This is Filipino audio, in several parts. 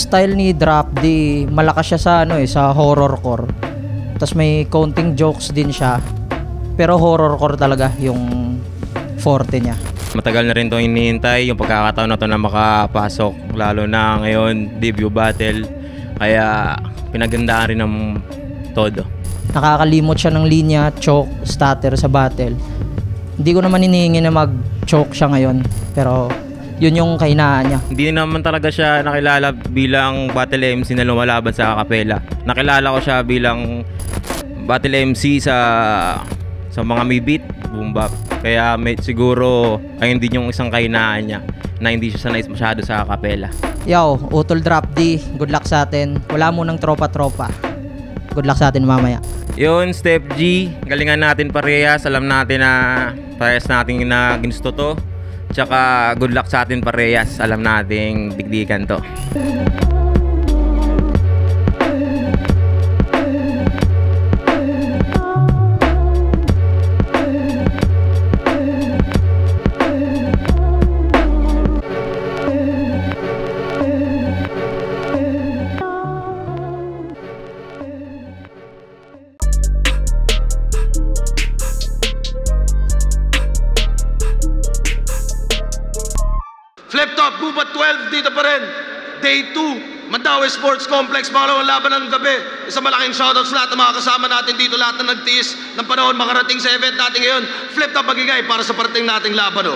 style ni Drop D, malakas siya sa sa horrorcore. Tapos may counting jokes din siya. Pero horrorcore talaga yung forte niya. Matagal na rin itong hinihintay yung pagkakataon na ito na makapasok. Lalo na ngayon, debut battle. Kaya pinagandaan rin ng todo. Nakakalimot siya ng linya, choke, stutter sa battle. Hindi ko naman hinihingi na mag-choke siya ngayon. Pero yun yung kahinaan niya. Hindi naman talaga siya nakilala bilang battle MC na lumalaban sa acapella. Nakilala ko siya bilang battle MC sa mga may beat, boom bap. Kaya siguro ayun din yung isang kahinaan niya na hindi siya sanay masyado sa acapella. Yo, Utol Drop D, good luck sa atin. Wala mo ng tropa-tropa. Good luck sa atin mamaya. Yun, Step G, galingan natin parehas. Alam natin na parehas natin na ginusto to. Tsaka good luck sa atin parehas. Alam nating digdikan to. Flip Top, Gubat 12, dito pa rin. Day 2, Mandaue Sports Complex, pangalawang laban ng gabi. Isang malaking shoutouts sa lahat ng mga kasama natin dito, lahat na nagtiis ng panahon makarating sa event natin ngayon. Flip Top magigay para sa parating nating laban.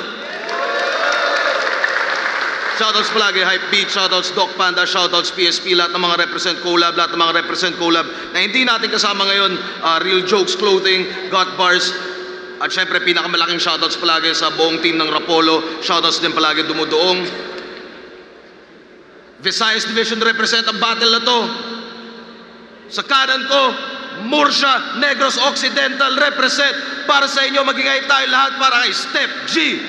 Shoutouts palagi, Hype Beat, shoutouts Doc Panda, shoutouts PSP, lahat ng mga represent collab, lahat ng mga represent collab na hindi natin kasama ngayon, Real Jokes Clothing, Got Bars, at syempre pinakamalaking shoutouts palagi sa buong team ng Rapolo, shoutouts din palagi Dumudoong. Visayas Division represent ang battle na to. Sa kanan ko, Murcia Negros Occidental represent. Para sa inyo, magingay tayo lahat para kay Step G.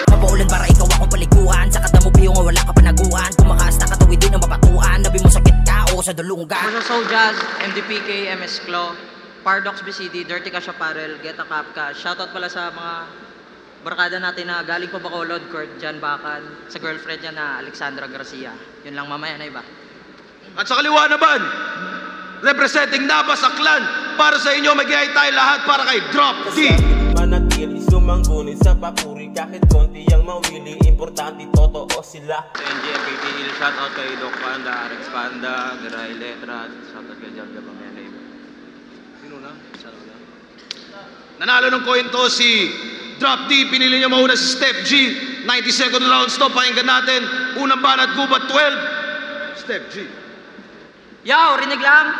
Mapaulan para ikaw akong paliguan. Sa katamubi yung wala ka panaguan. Tumakas na katuwid din ang mapatuan. Nabi mo sakit ka o sa dulungan. Sa Souljas, MDPK, MS Claw, Paradox BCD, Dirty Cash Apparel, Get a Capca. Shoutout pala sa mga barkada natin na galing pa Bacolod, Kurt Jan Bacan, sa girlfriend niya na Alexandra Garcia. Yun lang mamaya na iba. At sa kaliwa naman, representing Nabas Aklan, para sa inyo magigay tayo lahat para kay Drop D. Manatili sumangguni sa papuri kahit konti ang mawili, importante totoo sila. Sa NGFPT, shoutout kay Doc Panda, Rex Panda, Garay Letra, shoutout kay Jam Jam Mamaya. Sino na? Nanalo ng coin to si Drop D, pinili niya mauna si Step G. 90-second rounds to, pakinggan natin. Unang banat, Gubat 12, Step G. Yo, rinig lang?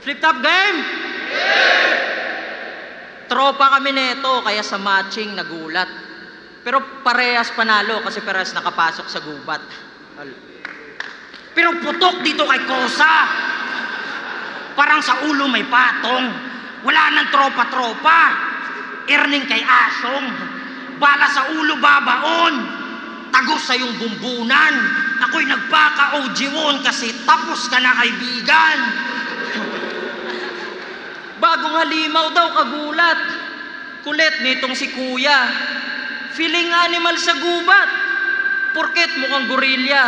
Flip Top game? Tropa kami neto, kaya sa matching nagulat. Pero parehas panalo kasi parehas nakapasok sa gubat. Pero putok dito kay Kosa. Parang sa ulo may patong. Wala nang tropa-tropa. Earning kay Asong. Bala sa ulo babaon. Tagos sa yung bumbunan. Ako'y nagpaka-OG1 kasi tapos ka na kaibigan. Bagong halimaw daw kagulat. Kulit nitong si Kuya. Feeling animal sa gubat. Porket mukhang gorilya.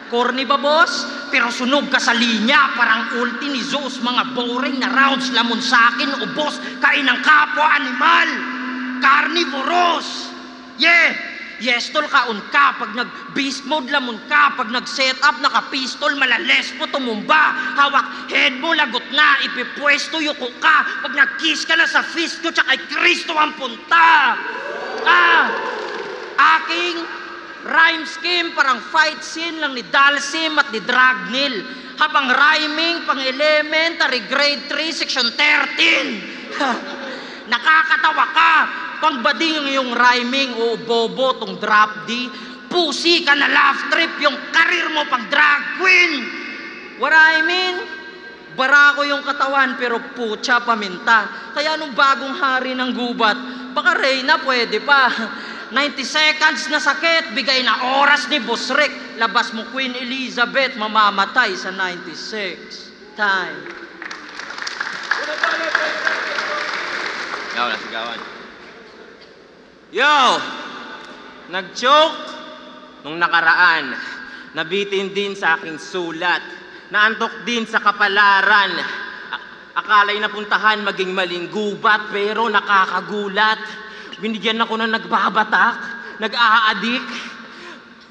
Corny ba, boss? Pero sunog ka sa linya, parang ulti ni Zeus. Mga boring na rounds, lamon sa akin, o boss, kain ng kapwa animal. Carnivorous. Yeah! Yes, tol, kaon ka. Pag nag-beast mode, lamon ka. Pag nag-set up, naka-pistol, malales po, tumumba. Hawak, head mo, lagot na. Ipipwesto, yuko ka. Pag nag-kiss ka na sa fist ko, tsaka kay Kristo ang punta. Aking rhyme scheme, parang fight scene lang ni Dalsim at ni Dragnil. Habang rhyming, pang elementary, grade 3, section 13. Nakakatawa ka. Pang bading yung rhyming, o bobo, tong Drop D. Pusi ka na laugh trip, yung karir mo pang drag queen. What I mean? Barako yung katawan pero putya paminta. Kaya nung bagong hari ng gubat, baka Reyna pwede pa. 90 seconds na sakit, bigay na oras ni Boss Rick. Labas mo Queen Elizabeth, mamamatay sa 96. Time. Ikaw, nasigawan. Yo! Nag-choke, nung nakaraan, nabitin din sa aking sulat, naantok din sa kapalaran. Akala'y napuntahan maging maling gubat, pero nakakagulat. Binigyan ako ng nagbabatak, nag-aadik.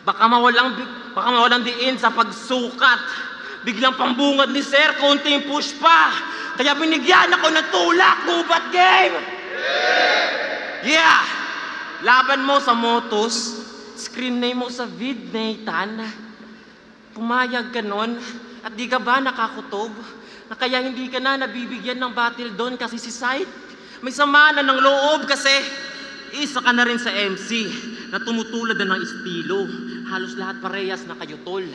Baka mawalang diin sa pagsukat. Biglang pambungad ni Sir, konting push pa. Kaya binigyan ako ng tulak, gubat game! Yeah! Laban mo sa Motos, screen name mo sa vid, Nathan. Pumayag ka nun, at di ka ba nakakutob? Na kaya hindi ka na nabibigyan ng battle doon kasi si Sight may sama na ng loob kasi isa ka na rin sa MC na tumutulad na ng estilo. Halos lahat parehas na kayo, tol.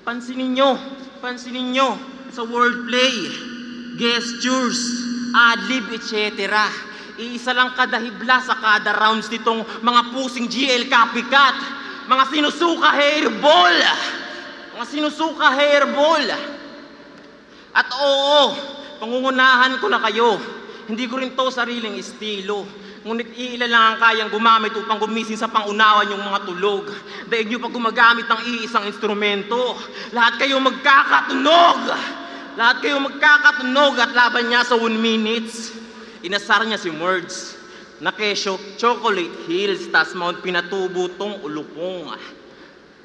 Pansinin nyo sa wordplay, gestures, adlib, etc. Iisa lang kada hibla sa kada rounds nitong mga pusing GL copycat. Mga sinusuka hairball. At oo, pangungunahan ko na kayo. Hindi ko rin to sariling estilo. Ngunit iilan lang ang kayang gumamit upang gumising sa pangunawan yung mga tulog. Daig nyo pa gumagamit ng iisang instrumento. Lahat kayo magkakatunog at laban niya sa 1 minutes. Inasar niya si Merds na kesyo Chocolate Hills tas Mount Pinatubo tong ulupong.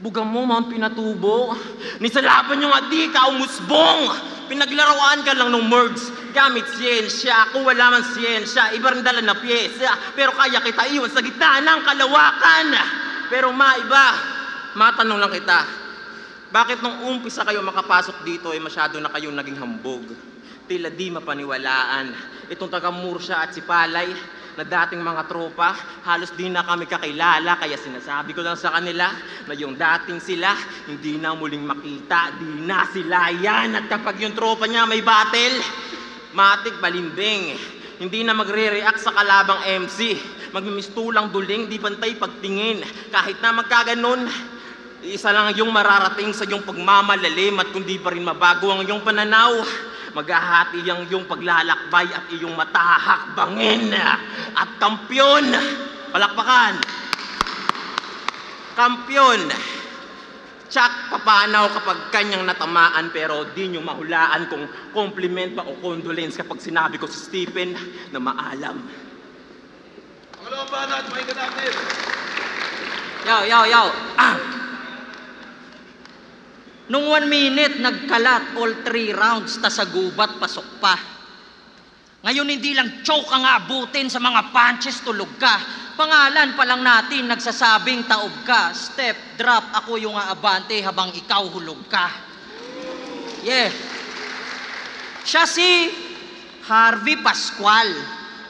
Bugang mo, Mount Pinatubo. Nisalaban yung adika, umusbong. Pinaglaruan ka lang ng Merds. Gamit siyensya. Kung wala man siyensya, iba rin dala na pyesa. Pero kaya kita iwan sa gitna ng kalawakan. Pero maiba, matanong lang kita. Bakit nung umpisa kayo makapasok dito ay masyado na kayong naging hambog? Tila di mapaniwalaan. Itong taga Murcia at si Palay na dating mga tropa, halos di na kami kakilala, kaya sinasabi ko lang sa kanila na yung dating sila, hindi na muling makita, di na sila yan. At kapag yung tropa niya may battle, matik balimbing, hindi na magre-react sa kalabang MC, magmimistulang duling, di pantay pagtingin, kahit na magkaganon, isa lang yung mararating sa iyong pagmamalalim at kundi pa rin mabago ang iyong pananaw. Maghahati ang iyong paglalakbay at iyong matahakbangin. At kampyon, palakpakan. Kampyon. Tsak papanaw kapag kanyang natamaan pero di nyo mahulaan kung compliment pa o condolence kapag sinabi ko si Stephen na maalam. Pangalawang banat, pakinggan natin. Yo. Nung 1 minute, nagkalat all 3 rounds, tas sa gubat, pasok pa. Ngayon, hindi lang choke ang abutin sa mga punches, tulog ka. Pangalan pa lang natin, nagsasabing taob ka. Step, drop, ako yung aabante habang ikaw hulog ka. Yeah. Siya si Harvey Pascual.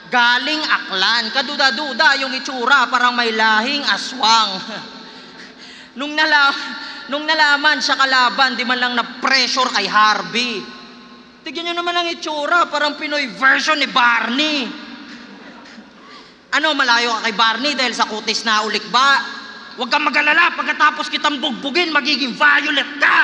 Galing Aklan. Kaduda-duda yung itsura, parang may lahing aswang. Nung nalaman siya kalaban, di man lang na-pressure kay Harvey. Tignan nyo naman ang itsura, parang Pinoy version ni Barney. Ano, malayo ka kay Barney dahil sa kutis na ulik ba? Huwag kang mag-alala, pagkatapos kitang bugbugin, magiging violet ka.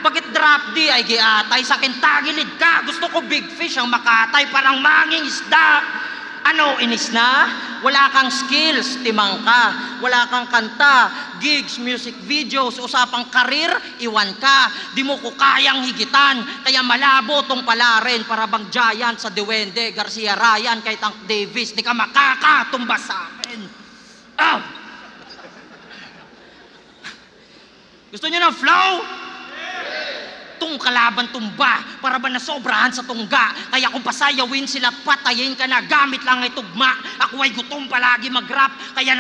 Bakit drop D ay giatay sa akin tagilid ka? Gusto ko big fish ang makatay, parang manging isda. Ano, inis na? Wala kang skills, timang ka. Wala kang kanta, gigs, music videos, usapang karir, iwan ka. Di mo ko kayang higitan, kaya malabo tong palarin para bang giant sa Duwende, Garcia Ryan, kay Tank Davis. Di ka makakatumba sa akin. Ah! Gusto niyo ng flow? Tung kalaban tumba, para ba nasobrahan sa tungga? Kaya kung pasayawin sila, patayin ka na, gamit lang ay tugma. Ako ay gutom palagi mag-rap, kaya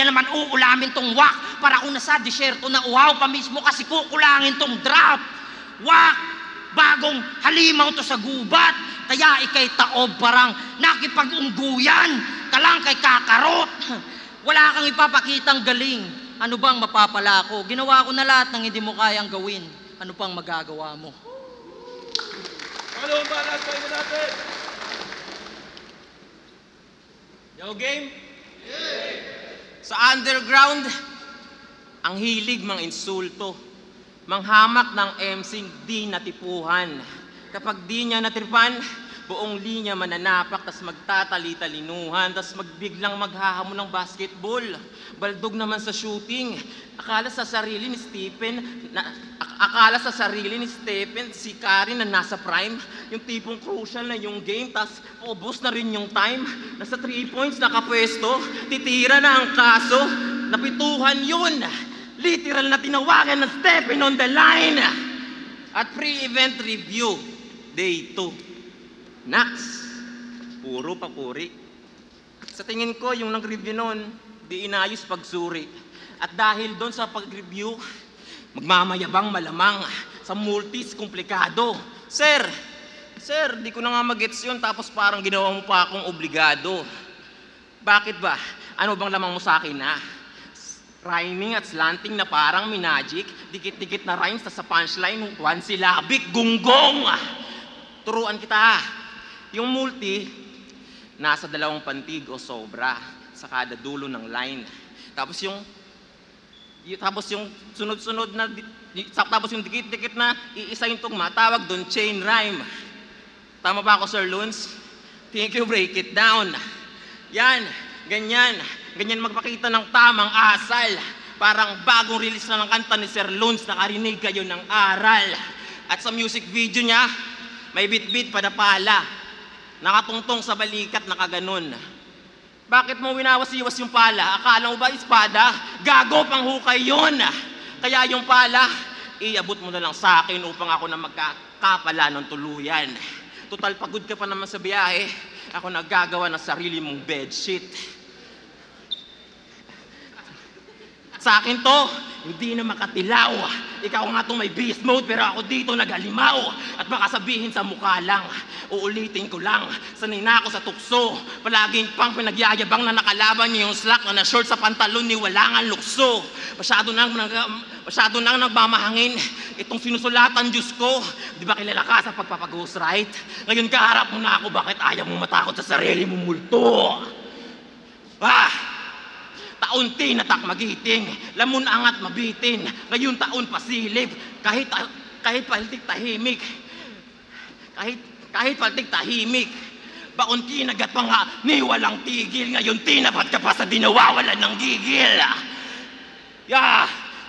naman uulamin tong wak. Para kung nasa disyerto na uhaw pa mismo kasi kukulangin tong drop. Wak, bagong halimaw to sa gubat. Kaya ikay taob parang nakipag-ungguyan, kalang kay kakarot. Wala kang ipapakitang galing. Ano bang mapapala ko? Ginawa ko na lahat ng hindi mo kayang gawin. Ano pang magagawa mo? Pangalawang banat, pakinggan natin. Yo, game? Sa underground, ang hilig mang insulto, manghamak ng MC di natipuhan. Kapag di niya natripan, buong linya mananapak, tas magtatali-talinuhan, tas biglang maghahamon ng basketball. Baldog naman sa shooting. Akala sa sarili ni Stephen, si Karen na nasa prime, yung tipong crucial na yung game, tas ubos na rin yung time. Nasa 3 points nakapwesto, titira na ang kaso, napituhan yun. Literal na tinawagan ng Stephen on the line. At pre-event review, day 2. Nax, puro papuri. Sa tingin ko, yung nag-review nun, di inayos pagsuri. At dahil doon sa pag-review, magmamayabang malamang sa multis komplikado. Sir, di ko na nga mag-gets yun, tapos parang ginawa mo pa akong obligado. Bakit ba? Ano bang lamang mo sa akin, ha? Rhyming at slanting na parang minagic, dikit-dikit na rhymes sa punchline, one syllabic, gunggong! Turuan kita, yung multi, nasa 2 pantig o sobra sa kada dulo ng line. Tapos yung sunod-sunod na, tapos yung dikit-dikit na iisa yung tugma, tawag doon chain rhyme. Tama ba ako, Sir Luns? Think you break it down. Yan, ganyan magpakita ng tamang asal. Parang bagong release na ng kanta ni Sir Luns, nakarinig kayo ng aral. At sa music video niya, may bit-bit padapala, nakatungtong sa balikat, nakaganon. Bakit mo winawasiwas yung pala? Akala mo ba espada? Gago, panghukay yun! Kaya yung pala, iabot mo na lang sa akin upang ako na magkakapala ng tuluyan. Total pagod ka pa naman sa biyahe, ako nagagawa ng sarili mong bedsheet. Sa akin to, hindi na makatilaw. Ikaw nga itong may beast mode, pero ako dito nagalimaw. At baka sabihin sa mukha lang, uulitin ko lang, sanay na ako sa tukso. Palaging pang pinagyayabang na nakalaban niyo yung slack na na-short sa pantalon ni walangan lukso. Masyado nang nagmamahangin itong sinusulatan, Diyos ko. Di ba kilala ka sa pagpapag-ghostwrite? Ngayon kaharap mo na ako, bakit ayaw mo matakot sa sarili mong multo? Taon-ti natak magiting, lamon angat mabitin, ngayon taon pasilip, kahit paltik tahimik, kahit paltik tahimik, baon kinagat pa nga, ni walang tigil, ngayon tinapat ka pa sa dinawawalan ng gigil.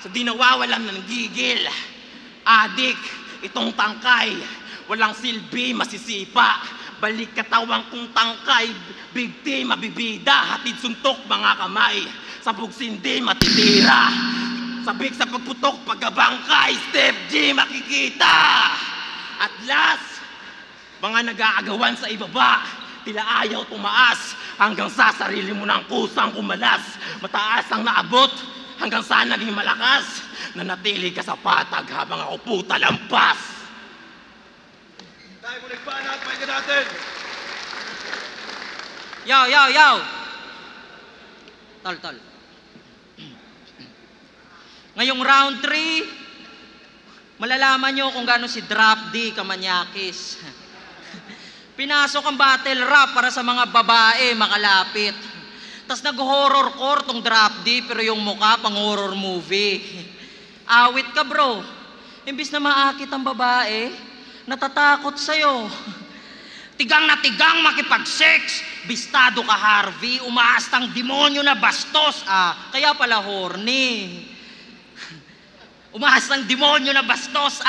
Sa dinawawalan ng gigil, adik, itong tangkay, walang silbi, masisipa, balik katawang kong tangkay, bigti, mabibida, hatid suntok mga kamay. Sabog sindi, matitira. Sabik sa pagputok, pagkabangkay, Step G, makikita. At last, mga nag-aagawan sa ibaba, tila ayaw tumaas, hanggang sa sarili mo ng kusang kumalas. Mataas ang naabot, hanggang sa naging malakas, nanatili ka sa patag habang ako puta lampas. Tayo mo nagpana at pahinga natin. Yo! Tol. Ngayong round 3, malalaman nyo kung gaano si Drop D kamanyakis. Pinasok ang battle rap para sa mga babae makalapit. Tas nag-horror core tong Drop D, pero yung mukha pang horror movie. Awit ka, bro. Imbis na maakit ang babae, natatakot sa'yo. Tigang na tigang makipag-sex, bistado ka, Harvey, umaastang demonyo na bastos. Kaya pala horny. Umaastang demonyo na bastos.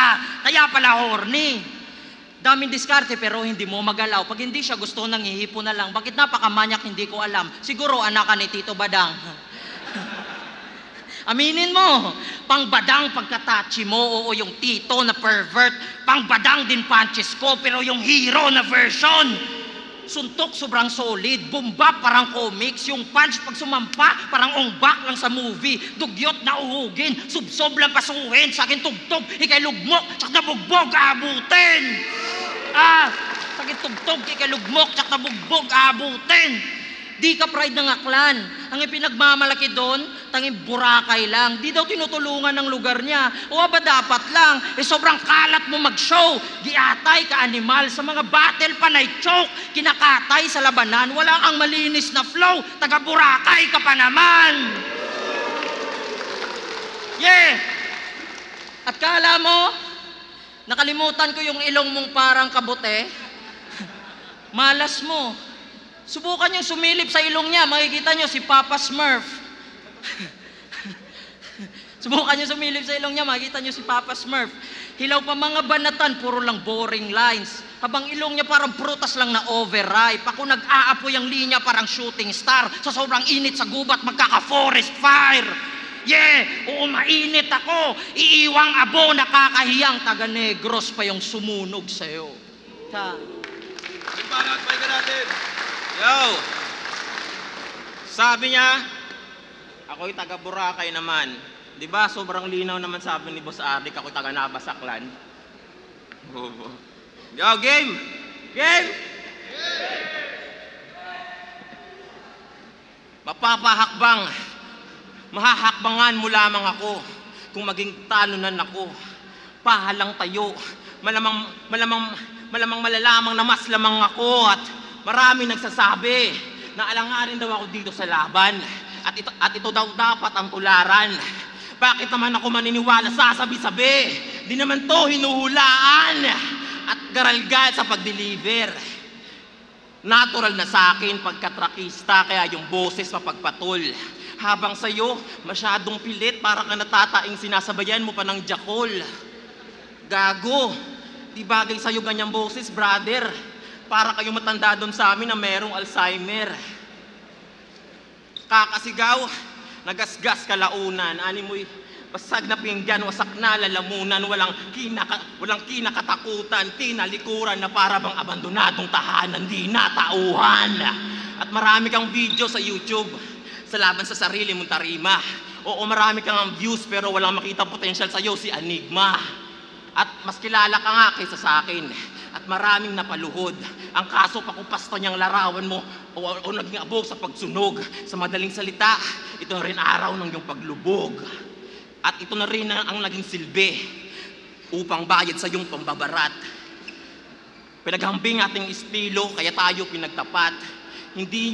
Kaya pala horny. Daming diskarte pero hindi mo magalaw. Pag hindi siya gusto, nangihipo na lang. Bakit napakamanyak, hindi ko alam. Siguro anak ka ni Tito Badang. Aminin mo, pang badang pagkatachi mo, oo, yung tito na pervert, pang badang din punches ko, pero yung hero na version, suntok sobrang solid, bomba parang comics, yung punch pag sumampa, parang ongbak lang sa movie, dugyot na uhugin, subsob lang pasuhin, sa akin tugtog, ikay lugmok, tsak na bugbog, aabutin. Sakit tugtog, ikay lugmok, tsak na bugbog, aabutin. Di ka pride ng aklan. Ang ipinagmamalaki doon, tanging Boracay lang. Di daw tinutulungan ng lugar niya. O ba dapat lang? Sobrang kalat mo mag-show. Giatay ka animal sa mga battle panay choke. Kinakatay sa labanan. Wala kang malinis na flow. Taga Boracay ka pa naman. Yeah! At kala mo, nakalimutan ko yung ilong mong parang kabute. Malas mo. Subukan nyo sumilip sa ilong niya, makikita nyo si Papa Smurf. Subukan nyo sumilip sa ilong niya, makikita nyo si Papa Smurf. Hilaw pa mga banatan, puro lang boring lines. Habang ilong niya parang prutas lang na overripe. Ako nag-aapoy ang linya parang shooting star. Sa sobrang init sa gubat, magkaka-forest fire. Yeah! Oo, mainit ako. Iiwang abo, nakakahiyang. Taga Negros pa yung sumunog sa'yo. Simbahan at pahinga natin. Yo! Sabi niya, ako'y taga Boracay naman. Di ba sobrang linaw naman sabi ni Boss Arik, ako'y taga Nabasaklan. Bobo. Yo, game! Game! Mapapahakbang. Mahahakbangan mo lamang ako kung maging talunan ako. Pahalang tayo. Malamang malalamang na mas lamang ako at marami nagsasabi na alanganin daw ako dito sa laban at ito daw dapat ang tularan. Bakit naman ako maniniwala sa sabi-sabi? Di naman to hinuhulaan at garalgal sa pag-deliver. Natural na sa akin pagkatrakista kaya yung boses mapagpatol. Habang sa'yo, masyadong pilit para ka natataing sinasabayan mo pa ng jakol. Gago, di bagay sa'yo ganyang boses, brother. Para kayong matanda doon sa amin na merong Alzheimer. Kakasigaw, nagasgas kalaunan, ani mo'y basag na pinggan, wasak na lalamunan, walang kinakatakutan, tinalikuran na para bang abandonadong tahanan, di natauhan. At marami kang video sa YouTube sa laban sa sarili mong tarima. Oo, marami kang views pero walang makita potential sa'yo, si Enigma. At mas kilala ka nga kaysa sa akin. At maraming napaluhod. Ang kaso pakupasto niyang larawan mo o naging abog sa pagsunog. Sa madaling salita, ito na rin araw ng iyong paglubog. At ito na rin ang naging silbi upang bayad sa iyong pambabarat. Pinaghambing ating estilo, kaya tayo pinagtapat. Hindi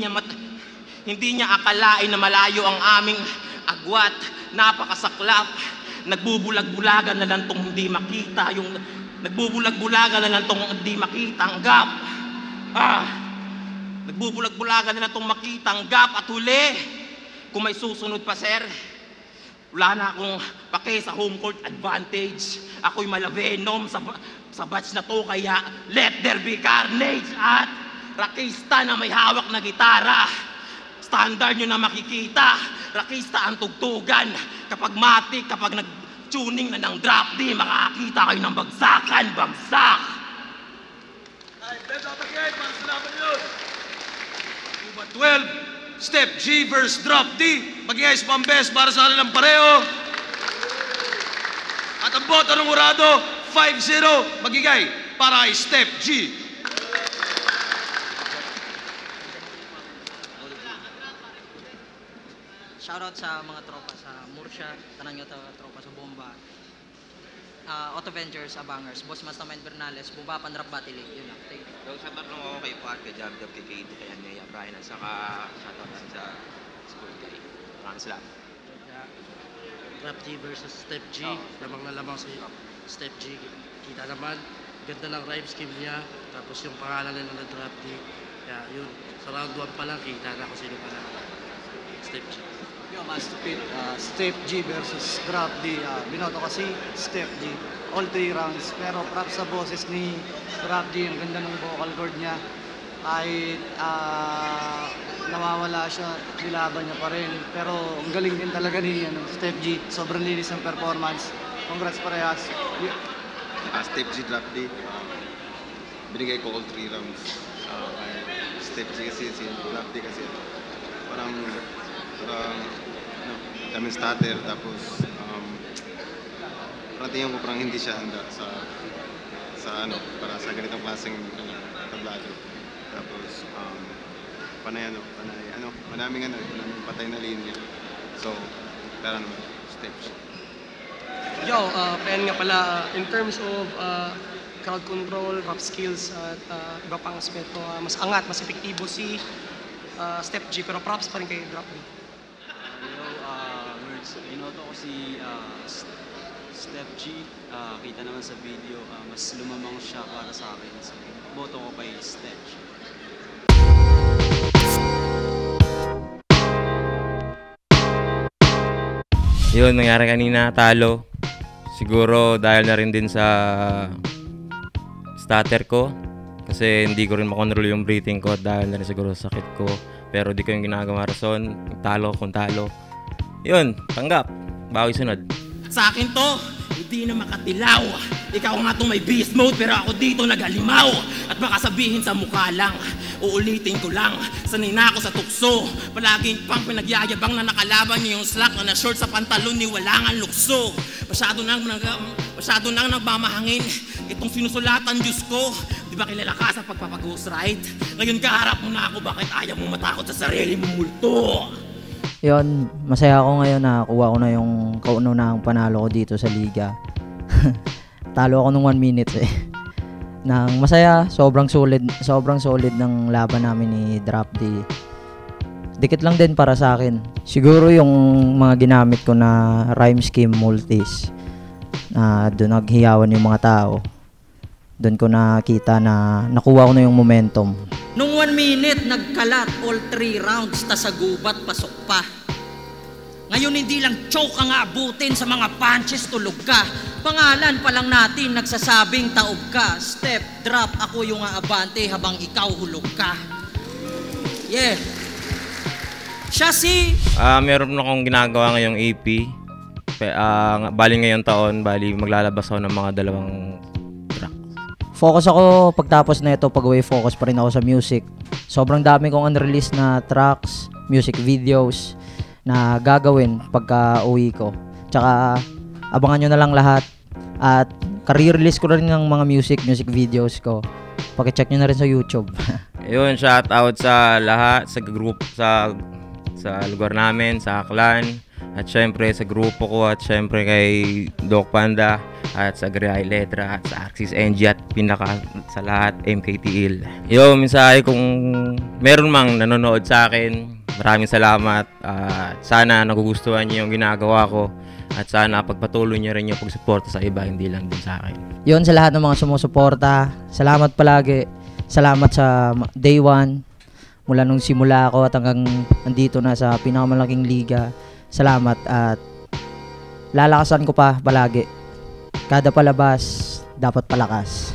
niya akalain na malayo ang aming agwat. Napakasaklap. Nagbubulag-bulagan na lang tong hindi makita yung nagbubulag-bulagan na lang tong hindi makita ang gap. Nagbubulag-bulagan na lang tong makita ang gap at huli. Kung may susunod pa, sir, wala na akong pake sa home court advantage. Ako'y malavenom sa batch na to, kaya let there be carnage. At rakista na may hawak na gitara. Standard nyo na makikita. Rakista ang tugtugan. Kapag matik, kapag nag-tuning na ng drop D, makakita kayo ng bagsakan. Bagsak! Ay, best up again, para sa laban yun. Cuba 12, Step G versus Drop D. Mag-iayos pa ang best para sa kanilang pareho. At ang boto ng Urado, 5-0, magigay para kay Step G. Shoutout sa mga tropa sa Murcia, tanang nyo tropa sa Bomba. Auto Ventures, Abangers, Boss Mastermind Bernales, Bubapan Rap Battle League. Yun lang. Thank you. So, shoutout lang ako kay Pat, kay Jab, kay Katie, kay Anya, Brian, at saka shoutout lang sa school guy. Maraming salamat. Rap G versus Step G. Lamang na lamang si Step G. Kita naman, ganda ng rhyme scheme niya. Tapos yung pangalan nila na Rap D. Kaya yun, sa round 1 pa lang, kita na kung sino pa na Step G. Yo, Master Pit, Step G versus Drop D. Binoto kasi Step G. All 3 rounds. Pero props sa boses ni Drop D. Ang ganda ng vocal cord niya. Kahit nawawala siya, nilaban niya pa rin. Pero ang galing din talaga ni Step G. Sobrang linis ng performance. Congrats parehas. Step G, Drop D. Binigay ko all 3 rounds. Step G kasi, si Drop D kasi parang daming starter, tapos parang tingin ko parang hindi siya handa para sa ganitong klaseng tablado. Tapos panay madaming patay na linya. So, pero naman, Step G. Yo, Pen nga pala, in terms of crowd control, rap skills, at iba pang aspeto, mas angat, mas epektibo si Step G, pero props pa rin kay Drop D. Words, binoto ko si Step G. Kita naman sa video, mas lumamang siya para sa akin. So, boto ko kay Step G. Yun, nangyari kanina, talo. Siguro dahil na rin din sa stutter ko. Kasi hindi ko rin makontrol yung breathing ko dahil na rin siguro sa sakit ko. Pero di ko yung ginagawa rason. Talo kung talo. Yun, tanggap. Bawi sunod. Sa akin to, hindi na makatilaw. Ikaw nga itong may beast mode pero ako dito nagalimaw. At baka sabihin sa mukha lang, uulitin ko lang. Sanay na ako sa tukso. Palaging pang pinagyayabang na nakalaban niyo yung slack na short sa pantalon ni walangan lukso. Masyado nang nagmamahangin itong sinusulatan Diyos ko. Di ba kilala ka sa pagpapag-ghost ride? Ngayon kaharap mo na ako, bakit ayaw mo matakot sa sarili mong multo? Yon, masaya ako ngayon na kuha ko na yung kauna-unahang panalo ko dito sa liga. Talo ako nung 1 minute eh. Nang masaya, sobrang solid ng laban namin ni Drop D. Dikit lang din para sa akin. Siguro yung mga ginamit ko na rhyme scheme multis na doon naghiyawan yung mga tao. Doon ko nakita na nakuha ko na yung momentum. Nung 1 minute, nagkalat all 3 rounds, tas sa gubat, pasok pa. Ngayon hindi lang choke ang aabutin, sa mga punches tulog ka. Pangalan pa lang natin, nagsasabing taob ka. Step, drop, ako yung aabante habang ikaw hulog ka. Yeah. Siya si... Meron akong ginagawa ngayong EP. Bali ngayong taon, maglalabas ako ng mga 2 track. Focus ako pagtapos na ito, pag-away focus pa rin ako sa music. Sobrang dami kong unreleased na tracks, music videos na gagawin pagka uwi ko. Tsaka abangan nyo na lang lahat. At ka-release ko rin ng mga music videos ko. Paki-check nyo na rin sa YouTube. Yun, shout out sa lahat, sa group, sa lugar namin, sa clan. At syempre sa grupo ko at syempre kay Doc Panda at sa Griay Letra at sa Axis NG at pinaka sa lahat MKTL. Yo, mensahe kung meron mang nanonood sa akin, maraming salamat at sana nagugustuhan niyo yung ginagawa ko at sana pagpatuloy niyo rin yung pagsuporta sa iba, hindi lang din sa akin. Yun, sa lahat ng mga sumusuporta, salamat palagi. Salamat sa day 1 mula nung simula ako at hanggang andito na sa pinakamalaking liga. Salamat at lalakasan ko pa palagi. Kada palabas, dapat palakas.